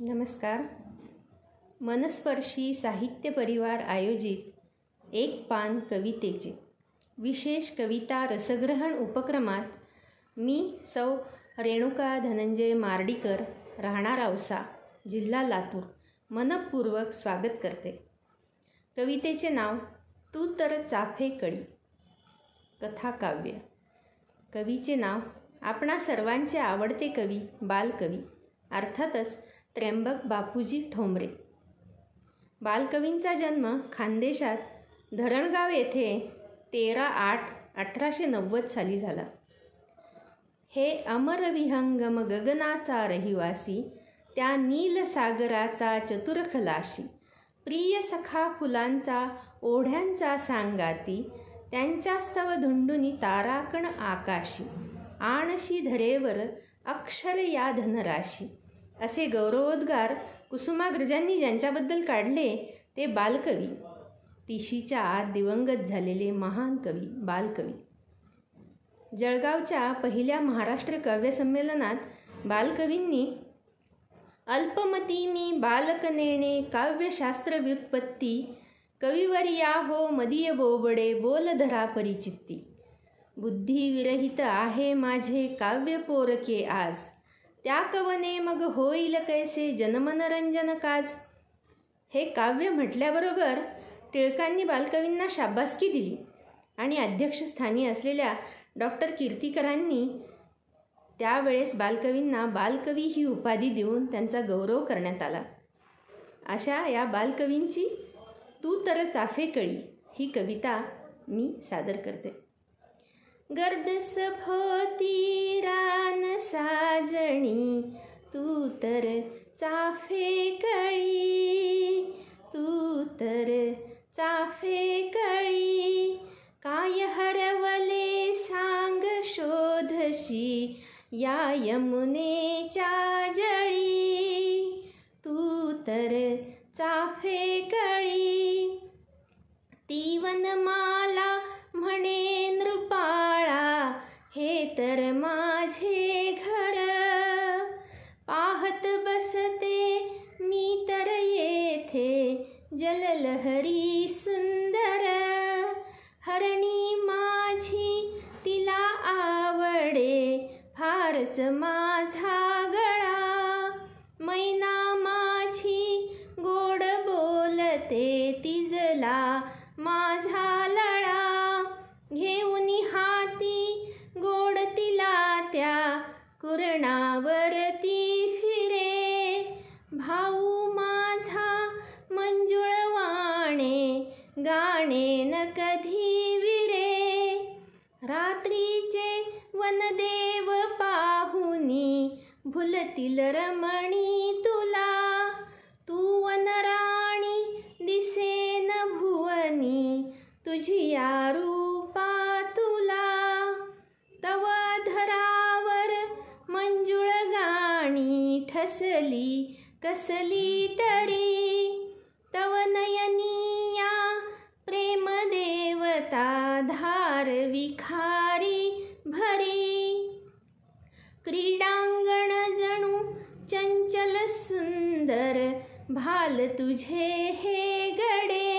नमस्कार. मनस्पर्शी साहित्य परिवार आयोजित एक पान कवितेचे विशेष कविता रसग्रहण उपक्रमात मी सौ रेणुका धनंजय मार्डीकर, राहणार औसा, जिल्हा लातूर, मनपूर्वक स्वागत करते. कवितेचे नाव तू तर चाफे कळी. कथाकाव्य. कवीचे नाव आपणा सर्वांचे आवडते कवी बालकवी, अर्थातच त्र्यंबक बापूजी ठोंबरे. बालकवींचा जन्म खानदेशात धरणगाव येथे 13/8/1890 साली झाला. हे अमरविहंगम गगनाचा रहिवासी, त्या नीलसागराचा चतुर खलाशी, प्रिय सखा फुलांचा ओढ्यांचा सांगाती, त्यांच्यास्तव धुंडुनी ताराकण आकाशी, आणशी धरेवर अक्षर या धनराशी, असे गौरवोद्गार कुसुमाग्रजांनी ज्यांच्याबद्दल काढले ते बालकवी, तिशीच्या आत दिवंगत झालेले महान कवी बालकवी. जळगावच्या पहिल्या महाराष्ट्र काव्यसंमेलनात बालकवींनी अल्पमती मी बालक नेणे काव्यशास्त्र व्युत्पत्ती, कविवर्या हो मदीय बोबडे बोल धरा परिचित्ती, बुद्धी विरहित आहे माझे काव्य पोरके आज, त्या कवने मग होईल कैसे जनमनरंजन काज. हे काव्य म्हटल्याबरोबर टिळकांनी बालकवींना शाबासकी दिली आणि अध्यक्षस्थानी असलेल्या डॉक्टर कीर्तिकरांनी त्यावेळेस बालकवींना बालकवी ही उपाधी देऊन त्यांचा गौरव करण्यात आला. अशा या बालकवींची तू तर चाफे कळी ही कविता मी सादर करते. गर्द सभोवती रान साजणी, तू तर चाफे कळी, तू तर चाफे कळी, काय हरवले सांग शोधशी या यमुनेच्या जळी, तू तर चाफे कळी. ती वनमाला म्हणे नृपाळा, हे तर माझे घर, पाहत बसते मी तर येथे जललहरी सुंदर, हरणी माझी तिला आवडे फारच माझा गळा, मैना माझी गोड बोलते तिजला माझा लळा, घेऊनी हाती गोड तिला त्या कुरणावरती फिरे, भाऊ माझा मंजुळवाणे गाणे न कधी विरे, रात्रीचे वनदेव पाहुनी भुलतील रमणी तुला, तू वनराणी दिसेन भुवनी तुझी या रूपा तुला, तव धरावर मंजुळ गाणी ठसली कसली तरी, तव नयनिया प्रेम देवता धार विखारी भरी, क्रीडांगण जणू चंचल सुंदर भाल तुझे हे गडे,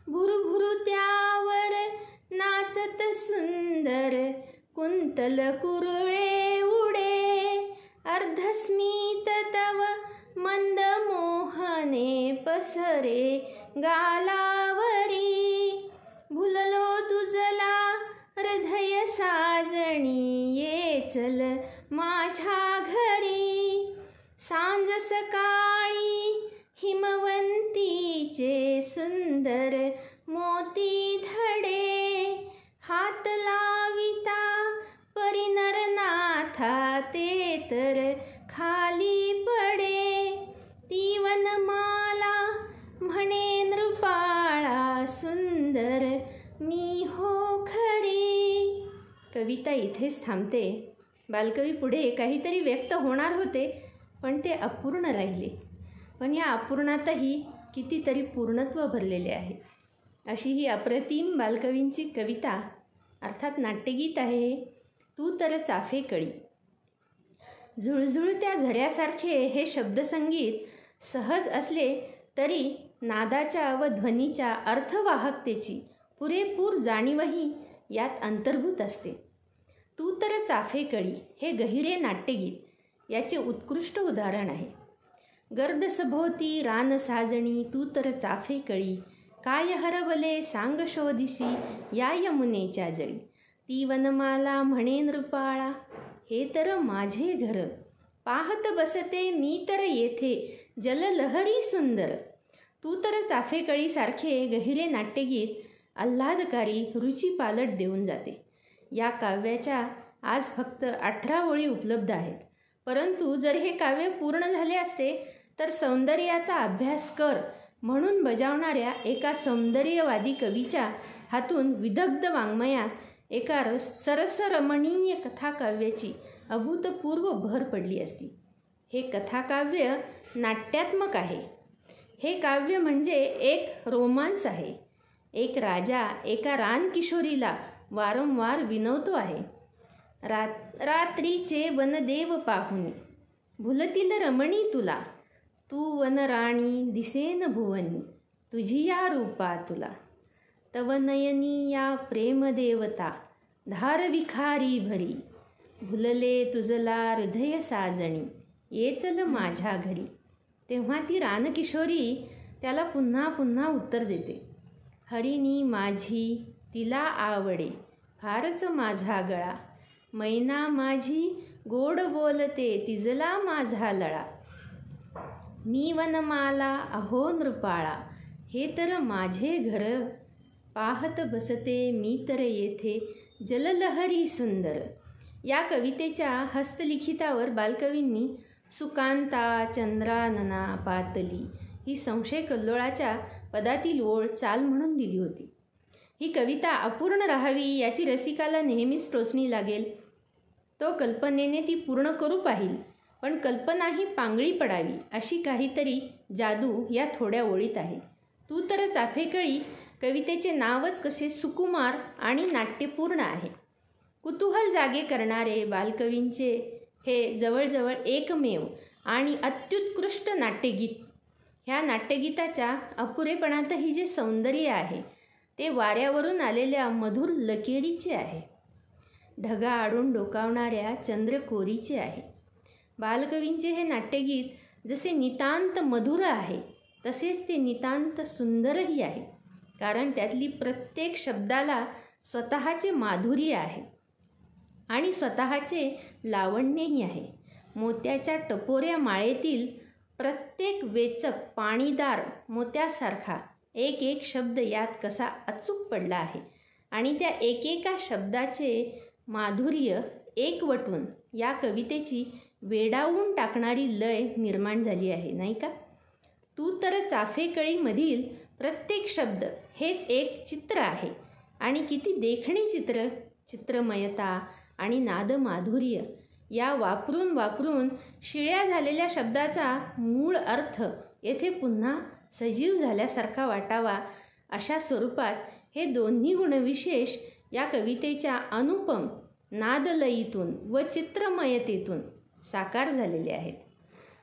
भुरभुरु त्यावर नाचत सुंदर कुंतल कुरुळे उडे, अर्धस्मित तव मंद मोहने पसरे गालावरी, भुललो तुझला हृदय साजणी ये चल माझ्या घरी, सांज सकाळी हिमवंतीचे सुंदर मोती धडे, हात लाविता परिनरनाथा ते तर खाली पडे, ती वनमाला म्हणे नृपाळा सुंदर मी हो खरी. कविता इथेच थांबते. बालकवी पुढे काहीतरी व्यक्त होणार होते पण ते अपूर्ण राहिले. पण या अपूर्णातही कितीतरी पूर्णत्व भरलेले आहे. अशी ही अप्रतिम बालकवींची कविता अर्थात नाट्यगीत आहे. तू तर चाफे कळी. झुळझुळत्या झऱ्यासारखे हे शब्दसंगीत सहज असले तरी नादाच्या व ध्वनीच्या अर्थवाहकतेची पुरेपूर जाणीवही यात अंतर्भूत असते. तू तर चाफेकळी हे गहिरे नाट्यगीत याचे उत्कृष्ट उदाहरण आहे. गर्द सभोवती रान साजणी तू तर चाफेकळी, काय हरवले सांग शोधिसी या यमुनेच्या जळी. ती वनमाला म्हणे नृपाळा, हे तर माझे घर, पाहत बसते मी तर येथे जललहरी सुंदर. तू तर चाफेकळी सारखे गहिरे नाट्यगीत आल्हादकारी रुची पालट देऊन जाते. या काव्याच्या आज फक्त 18 ओळी उपलब्ध आहेत. परंतु जर हे काव्य पूर्ण झाले असते तर सौंदर्याचा अभ्यास कर म्हणून बजावणाऱ्या एका सौंदर्यवादी कवीच्या हातून विदग्ध वाङ्मयात एका सरसरमणीय कथाकाव्याची अभूतपूर्व भर पडली असती. हे कथाकाव्य नाट्यात्मक आहे. हे काव्य म्हणजे एक रोमांस आहे. एक राजा एका रानकिशोरीला वारंवार विनवतो आहे. रात्रीचे वनदेव पाहुनी, भुलतील रमणी तुला, तू वनराणी दिसेन भुवनी, तुझी या रूपा तुला. तव नयनी या प्रेमदेवता, धारविखारी भरी, भुलले तुझला हृदय साजणी, ये चल माझ्या घरी. तेव्हा ती रानकिशोरी त्याला पुन्हा पुन्हा उत्तर देते, हरिणी माझी तिला आवडे फारच माझा गळा, मैना माझी गोड बोलते तिजला माझा लळा. मी वनमाला अहो नृपाळा, हे तर माझे घर, पाहत बसते मी तर येथे जललहरी सुंदर. या कवितेच्या हस्तलिखितावर बालकवींनी सुकांता चंद्रानना पातली ही संशय कल्लोळाच्या पदातील ओळ चाल म्हणून दिली होती. ही कविता अपूर्ण राहावी याची रसिकाला नेहमीच टोचणी लागेल. तो कल्पनेने ती पूर्ण करू पाहिल, पण कल्पनाही पांगळी पडावी अशी काहीतरी जादू या थोड्या ओळीत आहे. तू तर चाफेकळी कवितेचे नावच कसे सुकुमार आणि नाट्यपूर्ण आहे. कुतूहल जागे करणारे बालकवींचे हे जवळजवळ एकमेव आणि अत्युत्कृष्ट नाट्यगीत. ह्या नाट्यगीताच्या अपुरेपणातही जे सौंदर्य आहे ते वाऱ्यावरून आलेल्या मधुर लकेरीचे आहे, ढगा आडून डोकावणाऱ्या चंद्रकोरीचे आहे. बालकवींचे हे नाट्यगीत जसे नितांत मधुर आहे तसेच ते नितांत सुंदरही आहे, कारण त्यातली प्रत्येक शब्दाला स्वतःचे माधुर्य आहे आणि स्वतःचे लावण्यही आहे. मोत्याच्या टपोऱ्या माळेतील प्रत्येक वेचक पाणीदार मोत्यासारखा एक एक शब्द यात कसा अचूक पडला आहे आणि त्या एकेका शब्दाचे माधुर्य एकवटून या कवितेची वेडावून टाकणारी लय निर्माण झाली आहे, नाही का? तू तर चाफेकळीमधील प्रत्येक शब्द हेच एक चित्र आहे आणि किती देखणे चित्रमयता आणि नादमाधुर्य या वापरून वापरून शिळ्या झालेल्या शब्दाचा मूळ अर्थ येथे पुन्हा सजीव झाल्यासारखा वाटावा अशा स्वरूपात हे दोन्ही गुणविशेष या कवितेच्या अनुपम नादलयीतून व चित्रमयतेतून साकार झालेले आहेत.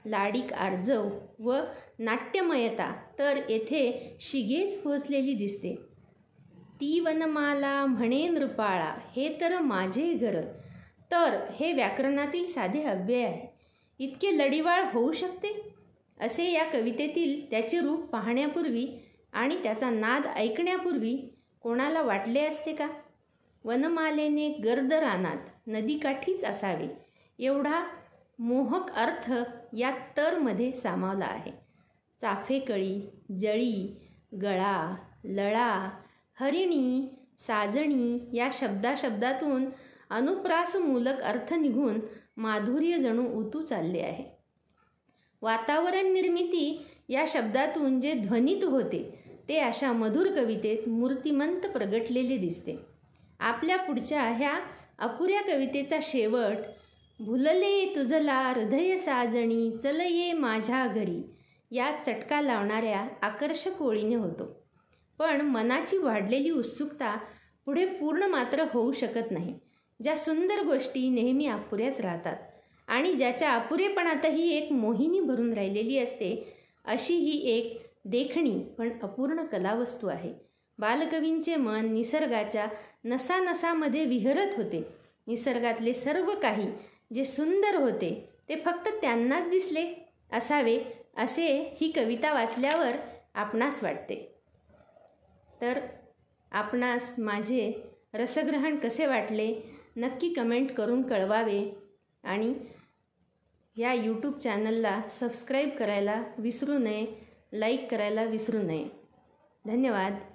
लाडिक आर्जव व नाट्यमयता तर येथे शिगेच पोचलेली दिसते. ती वनमाला म्हणे नृपाळा, हे तर माझे घर, तर हे व्याकरणातील साधे अव्यय आहे. इतके लढीवाळ होऊ शकते असे या कवितेतील त्याचे रूप पाहण्यापूर्वी आणि त्याचा नाद ऐकण्यापूर्वी कोणाला वाटले असते का? वनमालेने गर्द रानात नदीकाठीच असावे एवढा मोहक अर्थ या तरमध्ये सामावला आहे. चाफेकळी, जळी, गळा, लळा, हरिणी, साजणी या शब्दातून अनुप्रासमूलक अर्थ निघून माधुर्य जणू उतू चालले आहे. वातावरण निर्मिती या शब्दातून जे ध्वनित होते ते अशा मधुर कवितेत मूर्तिमंत प्रगटलेले दिसते. आपल्या पुढच्या ह्या अपुऱ्या कवितेचा शेवट भुलले तुझला हृदय साजणी चल ये माझ्या घरी या चटका लावणाऱ्या आकर्षक ओळीने होतो. पण मनाची वाढलेली उत्सुकता पुढे पूर्ण मात्र होऊ शकत नाही. ज्या सुंदर गोष्टी नेहमी अपुऱ्याच राहतात आणि ज्याच्या अपुरेपणातही एक मोहिनी भरून राहिलेली असते, अशी ही एक देखणी पण अपूर्ण कलावस्तू आहे. बालकवींचे मन निसर्गाच्या नसानसामध्ये विहरत होते. निसर्गातले सर्व काही जे सुंदर होते ते फक्त त्यांनाच दिसले असावे असे ही कविता वाचल्यावर आपणास वाटते. तर आपणास माझे रसग्रहण कसे वाटले नक्की कमेंट करून कळवावे आणि या यूट्यूब चॅनलला सबस्क्राईब करायला विसरू नये, लाईक करायला विसरू नये. धन्यवाद.